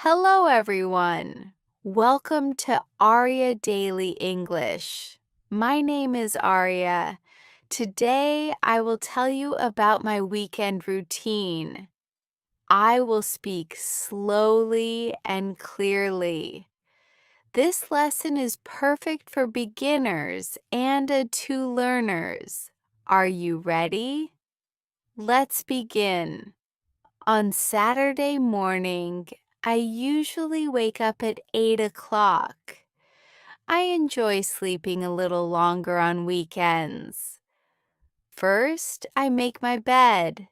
Hello, everyone. Welcome to Aria Daily English. My name is Aria. Today, I will tell you about my weekend routine. I will speak slowly and clearly. This lesson is perfect for beginners and A2 learners. Are you ready? Let's begin. On Saturday morning, I usually wake up at 8 o'clock. I enjoy sleeping a little longer on weekends. First, I make my bed.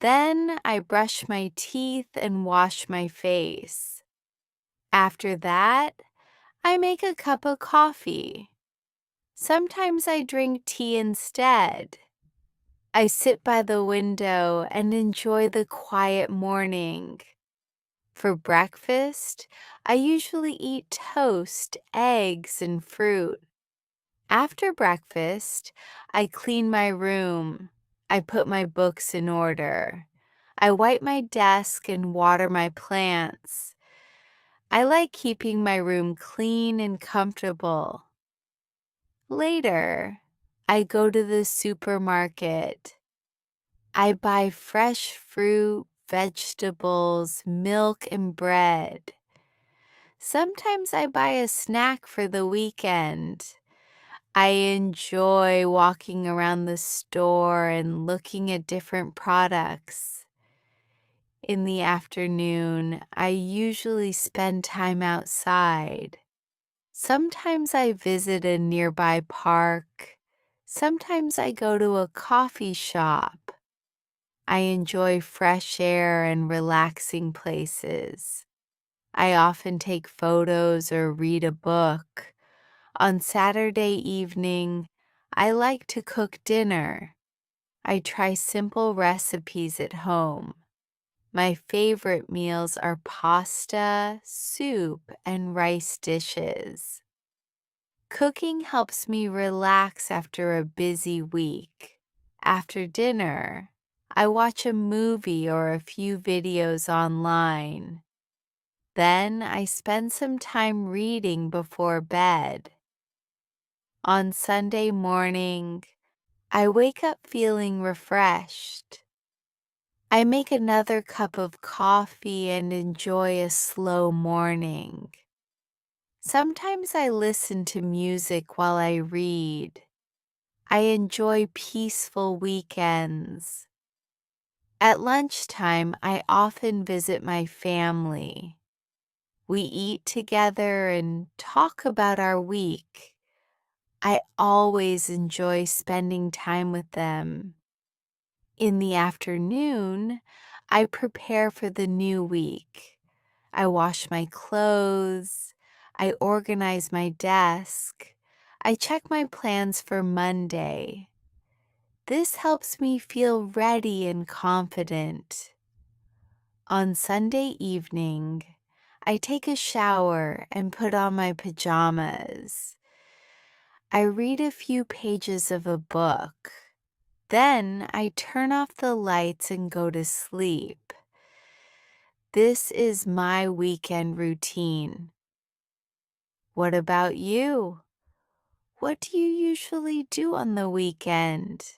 Then I brush my teeth and wash my face. After that, I make a cup of coffee. Sometimes I drink tea instead. I sit by the window and enjoy the quiet morning. For breakfast, I usually eat toast, eggs, and fruit. After breakfast, I clean my room. I put my books in order. I wipe my desk and water my plants. I like keeping my room clean and comfortable. Later, I go to the supermarket. I buy fresh fruit, vegetables, milk, and bread. Sometimes I buy a snack for the weekend. I enjoy walking around the store and looking at different products. In the afternoon, I usually spend time outside. Sometimes I visit a nearby park. Sometimes I go to a coffee shop. I enjoy fresh air and relaxing places. I often take photos or read a book. On Saturday evening, I like to cook dinner. I try simple recipes at home. My favorite meals are pasta, soup, and rice dishes. Cooking helps me relax after a busy week. After dinner, I watch a movie or a few videos online. Then I spend some time reading before bed. On Sunday morning, I wake up feeling refreshed. I make another cup of coffee and enjoy a slow morning. Sometimes I listen to music while I read. I enjoy peaceful weekends. At lunchtime, I often visit my family. We eat together and talk about our week. I always enjoy spending time with them. In the afternoon, I prepare for the new week. I wash my clothes. I organize my desk. I check my plans for Monday. This helps me feel ready and confident. On Sunday evening, I take a shower and put on my pajamas. I read a few pages of a book. Then I turn off the lights and go to sleep. This is my weekend routine. What about you? What do you usually do on the weekend?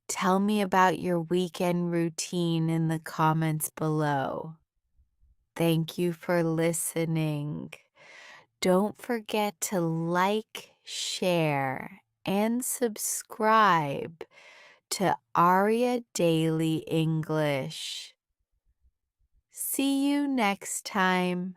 Tell me about your weekend routine in the comments below. Thank you for listening. Don't forget to like, share, and subscribe to Aria Daily English. See you next time.